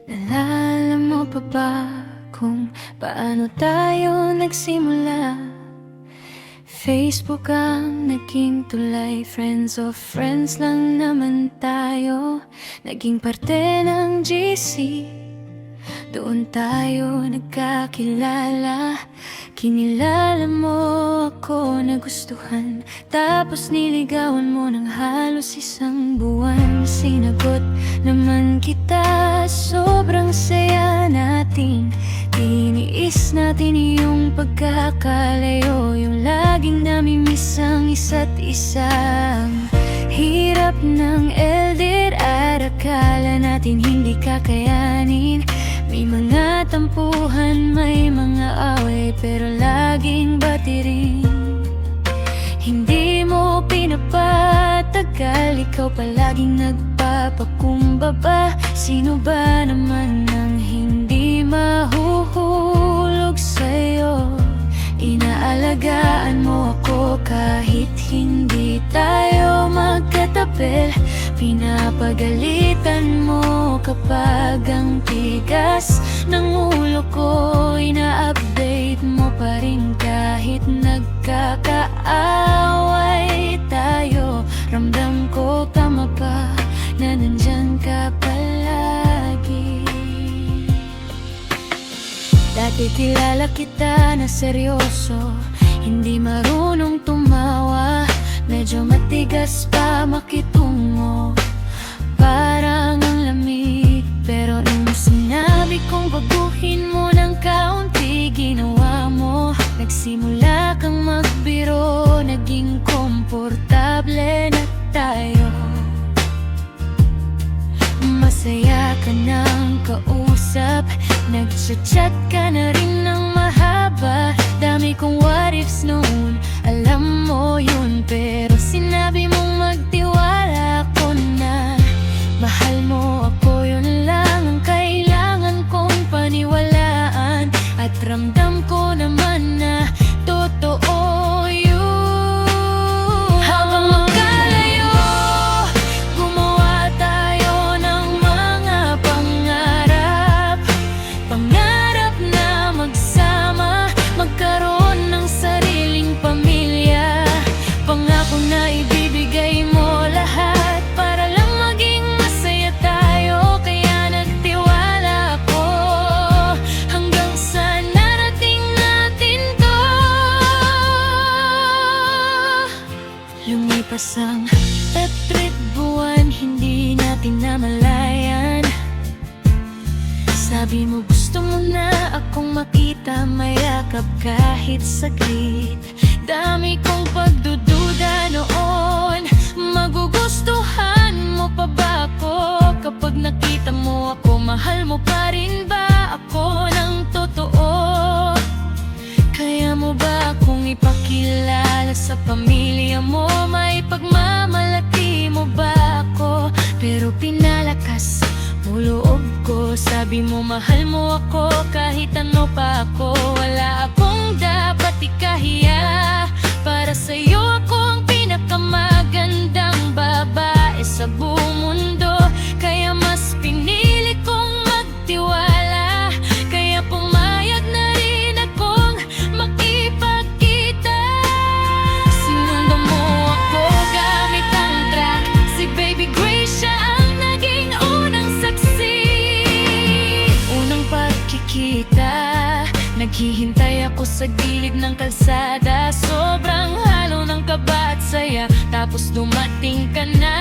Naalala mo pa ba kung paano tayo nagsimula? Facebook ang naging tulay, friends of friends lang naman tayo. Naging parte ng GC, doon tayo nagkakilala. Kinilala mo ako, nagustuhan, tapos niligawan mo ng halos isang buwan. Sinagot naman kita, sobrang saya natin. Tiniis natin yung pagkakalayo, yung laging namimiss ang isa't isa. Hirap ng elder at akala natin hindi kakayanin. May mga tampuhan, may mga away, pero laging batirin. Hindi mo pinapatagal, ikaw palaging nagpapakumbaba. Sino ba naman ang hindi mahuhulog sa'yo? Inaalagaan mo ako kahit hindi tayo magkatabi. Pinapagalitan mo kapag ang tigas ng ulo ko. Ina-update mo pa rin kahit nagkakaaway tayo. Ramdam ko tama pa na nandyan ka palagi. Dati kilala kita na seryoso, hindi marunong tumawa. Medyo matigas pa makitungo, parang ang lamig. Pero nung sinabi kong baguhin mo ng kaunti, ginawa mo. Nagsimula kang magbiro, naging komportable na tayo. Masaya ka nang kausap, nag-chat ka na rin ng mahaba. Dami kong what ifs noon, alam mo yun. Pero sinabi mong magtiwala ko na. Mahal mo ako, yun lang ang kailangan kong paniwalaan. At ramdam ko naman na totoo yun. Habang magkalayo, gumawa tayo ng mga pangarap. Pangarap na magsama, magkaroon ng sariling pamilya. Pangako na ibibigay mo lahat para lang maging masaya tayo. Kaya nagtiwala ako hanggang sa narating natin to. Lumipas ang tatrit buwan, hindi natin namalayan. Sabi mo gusto mo na akong makita, mayakap kahit saglit. Dami kong pagdududa noon, magugustuhan mo pa ba ako? Kapag nakita mo ako, mahal mo pa rin ba ako ng totoo? Kaya mo ba akong ipakilala sa pamilya mo? May pagmamalaki mo ba ako? Pero pinalakas mo loob ko, sabi mo mahal mo ako kahit ano pa ako. Wala akong dapat ikahiya, para sa'yo ako ang pinakamagandang babae sa buong mundo. Kaya mas pinili kong magtiwala, kaya pumayag na rin akong makipagkita. Sinundan mo ako gamit ang track, si Baby Grace siya ang naging unang saksi. Unang pagkikita, naghihintay ako sa gilid ng kalsada. Sobrang halo ng kaba at saya, tapos dumating ka na.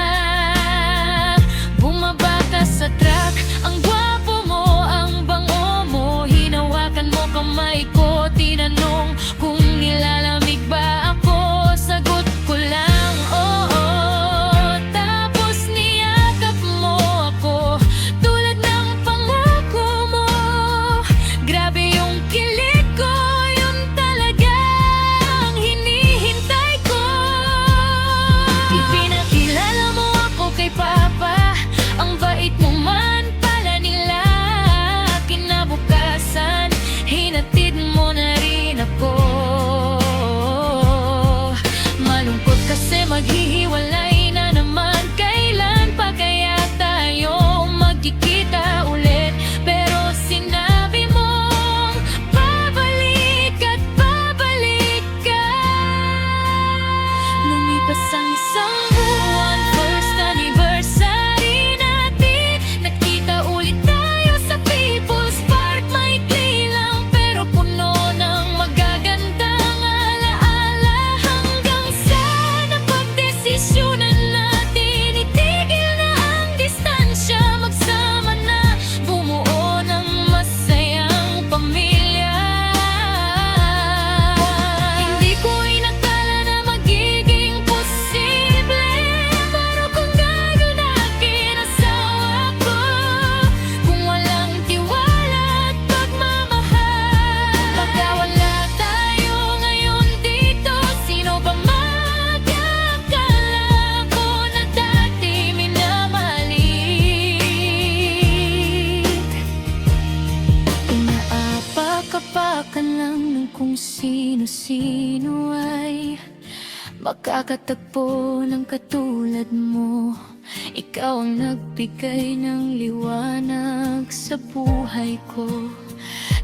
Bumaba ka sa truck, ang gwapo mo, ang bango mo. Hinawakan mo kamay ko, tinanong kung nilalamig ba ako. Sagot ko lang, oo. Tapos niyakap mo ako, tulad ng pangako mo. Grabe yung kilig ko, yun talaga ang hinihintay ko. Ipinakilala mo ako kay Papa, ang bait mo man pala nila. Kinabukasan, hinatid mo na rin ako. Malungkot kasi maghihiwalay na naman. Kailan pa kaya tayo magkikita ulit? pamilya. Hindi ko inakala na magiging posible, pero kung gayon aking asawa ko, kung walang tiwala at pagmamahal, baka wala tayo ngayon dito. Sino ba mag-akala ko na dati minamalit? Inaapak-apakan lang ng kung sino-sino ay makakatagpo ng katulad mo. Ikaw ang nagbigay ng liwanag sa buhay ko.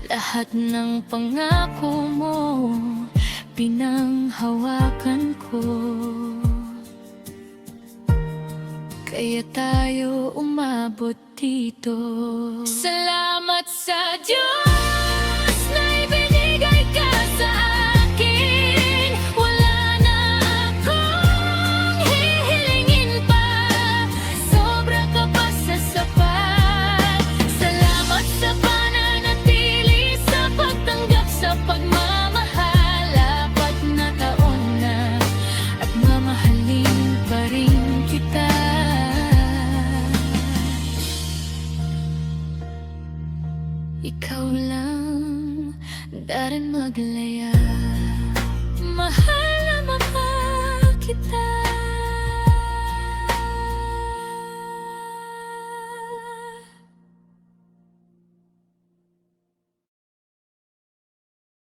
Lahat ng pangako mo pinanghawakan ko, kaya tayo umabot dito. Salamat sa Diyos na ibinigay ka sa akin. Wala na akong hihilingin pa, sobra ka pa sa sapat. Salamat sa pananatili, sa pagtanggap, sa pagmamahal. Apat na taon na at mamahalin pa rin kita. Ikaw lang darin maglaya, mahal na mahal kita.